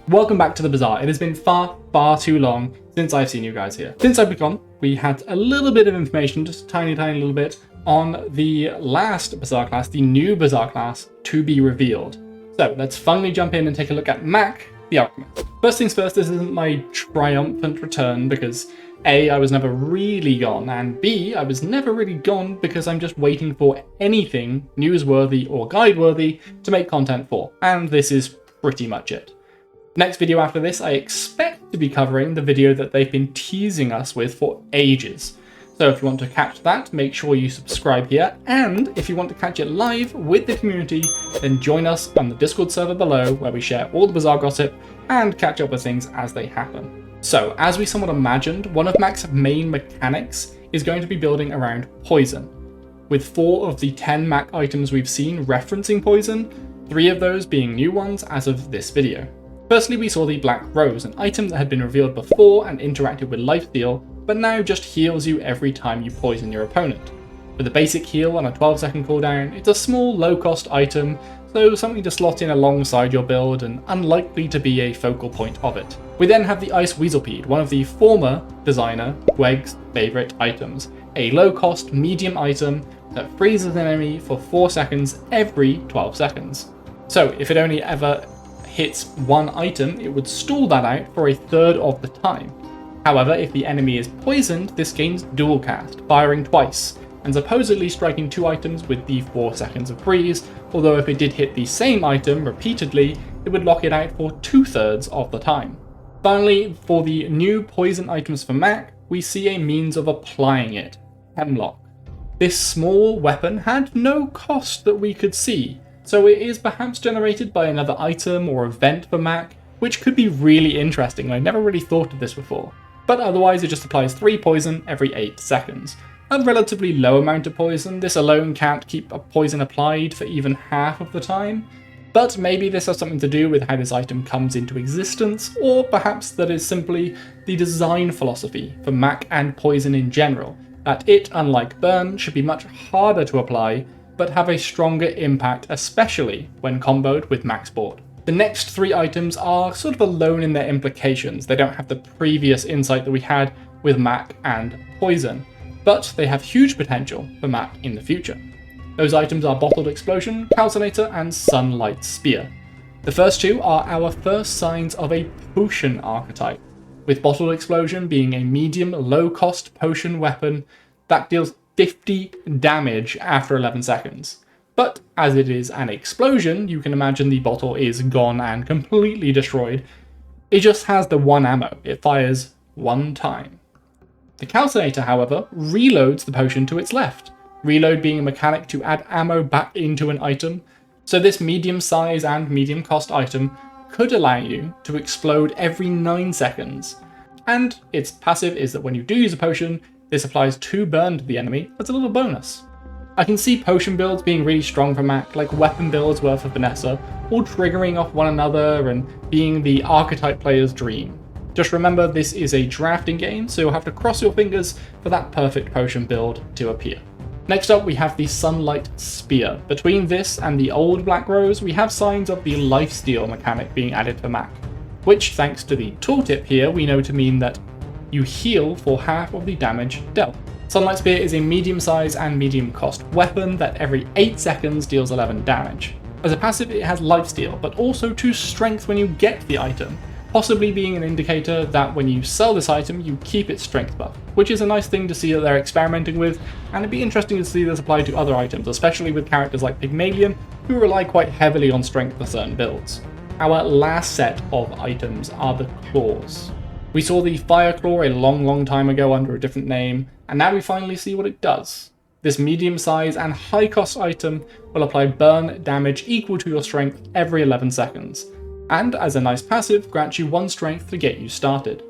Welcome back to the Bazaar. It has been far too long since I've seen you guys here. Since I've begun, we had a little bit of information, just a tiny little bit, on the last Bazaar class, the new Bazaar class, to be revealed. So let's finally jump in and take a look at Mac, the Alchemist. First things first, this isn't my triumphant return because A, I was never really gone, and B, I was never really gone because I'm just waiting for anything newsworthy or guide-worthy to make content for, and this is pretty much it. Next video after this, I expect to be covering the video that they've been teasing us with for ages. So if you want to catch that, make sure you subscribe here, and if you want to catch it live with the community, then join us on the Discord server below where we share all the Bazaar gossip and catch up with things as they happen. So, as we somewhat imagined, one of Mac's main mechanics is going to be building around poison. With 4 of the 10 Mac items we've seen referencing poison, 3 of those being new ones as of this video. Firstly, we saw the Black Rose, an item that had been revealed before and interacted with lifesteal, but now just heals you every time you poison your opponent. With a basic heal and a 12-second cooldown, it's a small, low-cost item, so something to slot in alongside your build and unlikely to be a focal point of it. We then have the Ice Weaselpede, one of the former designer Gweg's favourite items, a low-cost, medium item that freezes an enemy for 4 seconds every 12 seconds. So if it only ever hits one item, it would stall that out for a third of the time. However, if the enemy is poisoned, this gains dual cast, firing twice, and supposedly striking 2 items with the 4 seconds of freeze, although if it did hit the same item repeatedly, it would lock it out for 2/3 of the time. Finally, for the new poison items for Mac, we see a means of applying it, Hemlock. This small weapon had no cost that we could see, so it is perhaps generated by another item or event for Mac, which could be really interesting. I never really thought of this before. But otherwise it just applies 3 poison every 8 seconds. A relatively low amount of poison. This alone can't keep a poison applied for even half of the time. But maybe this has something to do with how this item comes into existence, or perhaps that is simply the design philosophy for Mac and poison in general, that it, unlike burn, should be much harder to apply, but have a stronger impact, especially when comboed with Mac's board. The next 3 items are sort of alone in their implications. They don't have the previous insight that we had with Mac and poison, but they have huge potential for Mac in the future. Those items are Bottled Explosion, Calcinator, and Sunlight Spear. The first 2 are our first signs of a potion archetype, with Bottled Explosion being a medium, low-cost potion weapon that deals 50 damage after 11 seconds. But as it is an explosion, you can imagine the bottle is gone and completely destroyed. It just has the 1 ammo. It fires 1 time. The Calcinator, however, reloads the potion to its left. Reload being a mechanic to add ammo back into an item. So this medium size and medium cost item could allow you to explode every 9 seconds. And its passive is that when you do use a potion, this applies 2 burn to the enemy as a little bonus. I can see potion builds being really strong for Mac, like weapon builds were for Vanessa, all triggering off one another and being the archetype player's dream. Just remember, this is a drafting game, so you'll have to cross your fingers for that perfect potion build to appear. Next up, we have the Sunlight Spear. Between this and the old Black Rose, we have signs of the lifesteal mechanic being added for Mac, which, thanks to the tooltip here, we know to mean that you heal for half of the damage dealt. Sunlight Spear is a medium size and medium cost weapon that every 8 seconds deals 11 damage. As a passive, it has lifesteal, but also 2 strength when you get the item, possibly being an indicator that when you sell this item, you keep its strength buff, which is a nice thing to see that they're experimenting with, and it'd be interesting to see this applied to other items, especially with characters like Pygmalion, who rely quite heavily on strength for certain builds. Our last set of items are the claws. We saw the Fire Claw a long time ago under a different name, and now we finally see what it does. This medium size and high cost item will apply burn damage equal to your strength every 11 seconds, and as a nice passive, grants you 1 strength to get you started.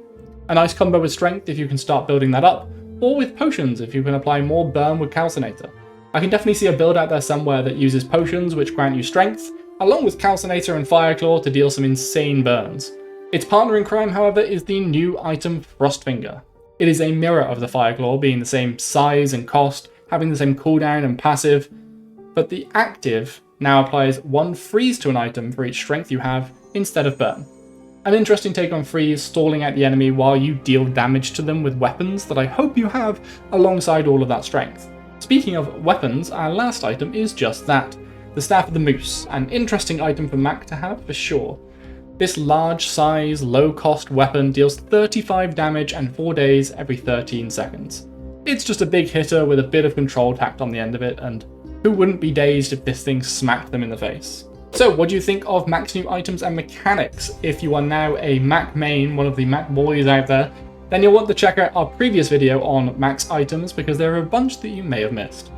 A nice combo with strength if you can start building that up, or with potions if you can apply more burn with Calcinator. I can definitely see a build out there somewhere that uses potions which grant you strength, along with Calcinator and Fireclaw to deal some insane burns. Its partner in crime, however, is the new item Frostfinger. It is a mirror of the Fireclaw, being the same size and cost, having the same cooldown and passive, but the active now applies 1 freeze to an item for each strength you have instead of burn. An interesting take on freeze, stalling out the enemy while you deal damage to them with weapons that I hope you have alongside all of that strength. Speaking of weapons, our last item is just that. The Staff of the Moose, an interesting item for Mac to have for sure. This large size, low cost weapon deals 35 damage and 4 days every 13 seconds. It's just a big hitter with a bit of control tacked on the end of it, and who wouldn't be dazed if this thing smacked them in the face? So what do you think of Mac's new items and mechanics? If you are now a Mac main, one of the Mac boys out there, then you'll want to check out our previous video on Mac's items because there are a bunch that you may have missed.